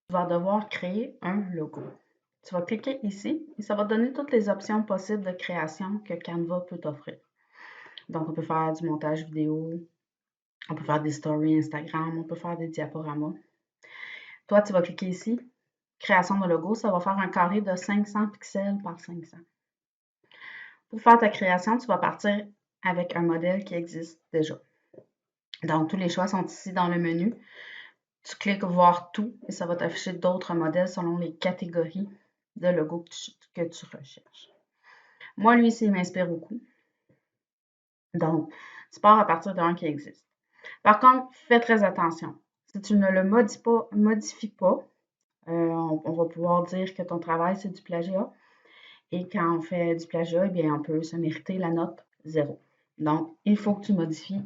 tu vas devoir créer un logo. Tu vas cliquer ici et ça va te donner toutes les options possibles de création que Canva peut t'offrir. Donc, on peut faire du montage vidéo, on peut faire des stories Instagram, on peut faire des diaporamas. Toi, tu vas cliquer ici, création de logo, ça va faire un carré de 500 pixels par 500. Pour faire ta création, tu vas partir avec un modèle qui existe déjà. Donc, tous les choix sont ici dans le menu. Tu cliques voir tout et ça va t'afficher d'autres modèles selon les catégories de logo que tu recherches. Moi, lui, ici, il m'inspire beaucoup. Donc, tu pars à partir d'un qui existe. Par contre, fais très attention. Si tu ne le modifies pas, on va pouvoir dire que ton travail, c'est du plagiat. Et quand on fait du plagiat, eh bien, on peut se mériter la note 0. Donc, il faut que tu modifies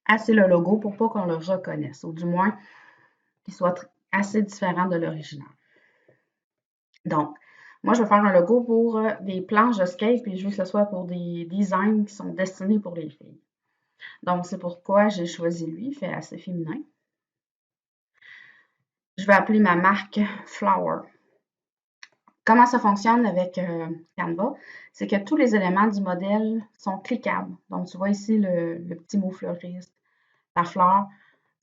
assez le logo pour pas qu'on le reconnaisse, ou du moins qu'il soit assez différent de l'original. Donc, moi, je vais faire un logo pour des planches de skate, puis je veux que ce soit pour des designs qui sont destinés pour les filles. Donc, c'est pourquoi j'ai choisi lui, il fait assez féminin. Je vais appeler ma marque Flower. Comment ça fonctionne avec Canva? C'est que tous les éléments du modèle sont cliquables. Donc, tu vois ici le petit mot fleuriste, la fleur,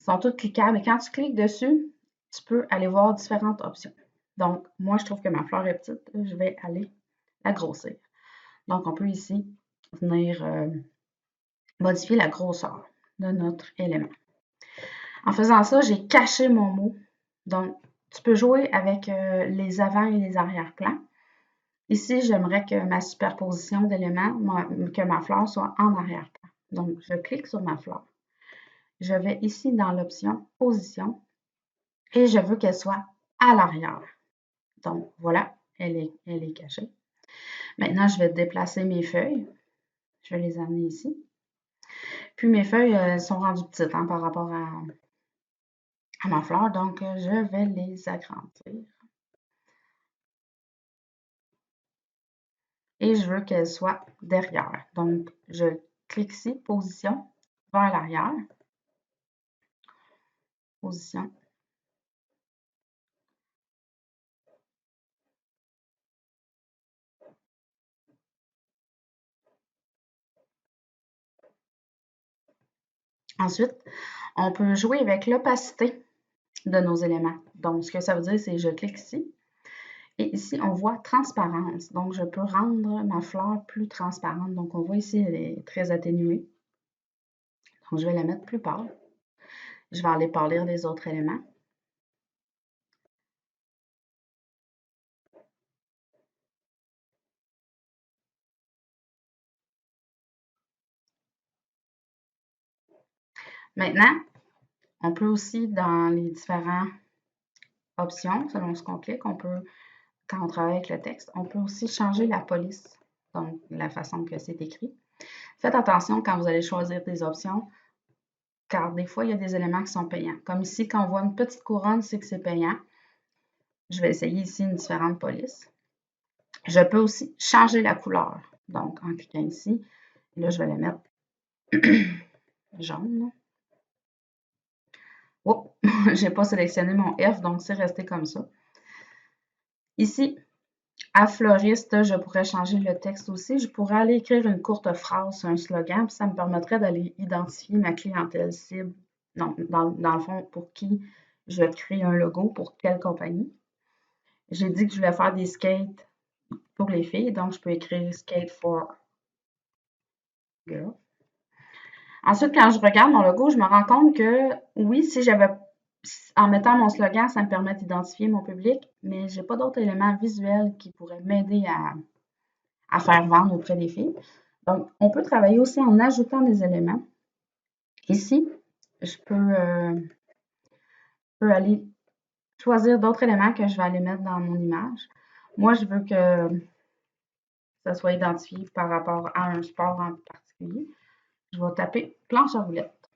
sont tous cliquables. Et quand tu cliques dessus, tu peux aller voir différentes options. Donc, moi, je trouve que ma fleur est petite. Je vais aller la grossir. Donc, on peut ici venir modifier la grosseur de notre élément. En faisant ça, j'ai caché mon mot. Donc, tu peux jouer avec les avant et les arrière-plans. Ici, j'aimerais que ma superposition d'éléments, que ma fleur soit en arrière-plan. Donc, je clique sur ma fleur. Je vais ici dans l'option Position et je veux qu'elle soit à l'arrière. Donc, voilà, elle est cachée. Maintenant, je vais déplacer mes feuilles. Je vais les amener ici. Puis, mes feuilles sont rendues petites par rapport à ma fleur, donc je vais les agrandir. Et je veux qu'elle soit derrière. Donc, je clique ici, Position, vers l'arrière. Position. Ensuite, on peut jouer avec l'opacité de nos éléments. Donc, ce que ça veut dire, c'est que je clique ici. Et ici, on voit transparence. Donc, je peux rendre ma fleur plus transparente. Donc, on voit ici, elle est très atténuée. Donc, je vais la mettre plus pâle. Je vais aller pâlir les autres éléments. Maintenant, on peut aussi, dans les différentes options, selon ce qu'on clique, on peut, quand on travaille avec le texte, on peut aussi changer la police, donc la façon que c'est écrit. Faites attention quand vous allez choisir des options, car des fois, il y a des éléments qui sont payants. Comme ici, quand on voit une petite couronne, c'est que c'est payant. Je vais essayer ici une différente police. Je peux aussi changer la couleur. Donc, en cliquant ici, là, je vais la mettre jaune. Oh, je n'ai pas sélectionné mon F, donc c'est resté comme ça. Ici, à fleuriste, je pourrais changer le texte aussi. Je pourrais aller écrire une courte phrase, un slogan, puis ça me permettrait d'aller identifier ma clientèle cible. Donc, dans le fond, pour qui je vais créer un logo, pour quelle compagnie. J'ai dit que je voulais faire des skates pour les filles, donc je peux écrire skate for girls. Ensuite, quand je regarde mon logo, je me rends compte que oui, si j'avais en mettant mon slogan, ça me permet d'identifier mon public, mais j'ai pas d'autres éléments visuels qui pourraient m'aider à faire vendre auprès des filles. Donc, on peut travailler aussi en ajoutant des éléments. Ici, je peux aller choisir d'autres éléments que je vais aller mettre dans mon image. Moi, je veux que ça soit identifié par rapport à un sport en particulier. Je vais taper planche à roulettes.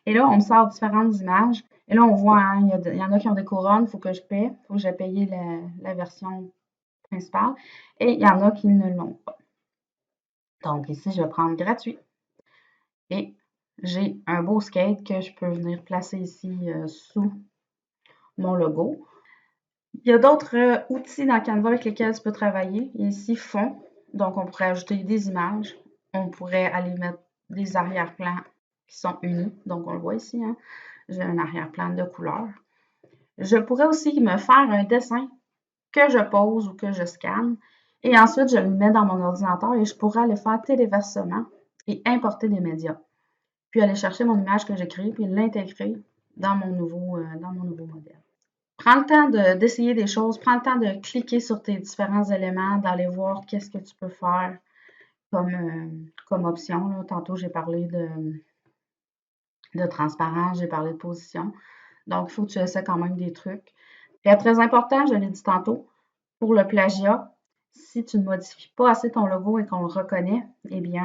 Et là, on me sort différentes images. Et là, on voit, hein, il y en a qui ont des couronnes, il faut que je paie. Il faut que j'ai payé la version principale. Et il y en a qui ne l'ont pas. Donc ici, je vais prendre gratuit. Et j'ai un beau skate que je peux venir placer ici sous mon logo. Il y a d'autres outils dans Canva avec lesquels tu peux travailler. Ici, fond. Donc, on pourrait ajouter des images. On pourrait aller mettre des arrière-plans qui sont unis. Donc, on le voit ici, hein? J'ai un arrière-plan de couleur. Je pourrais aussi me faire un dessin que je pose ou que je scanne. Et ensuite, je le mets dans mon ordinateur et je pourrais aller faire téléversement et importer des médias. Puis aller chercher mon image que j'ai créée puis l'intégrer dans mon nouveau modèle. Prends le temps d'essayer des choses, prends le temps de cliquer sur tes différents éléments, d'aller voir qu'est-ce que tu peux faire comme option. Là. Tantôt, j'ai parlé de transparence, j'ai parlé de position. Donc, il faut que tu essaies quand même des trucs. Et très important, je l'ai dit tantôt, pour le plagiat, si tu ne modifies pas assez ton logo et qu'on le reconnaît, eh bien,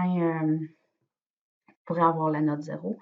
tu pourrais avoir la note 0.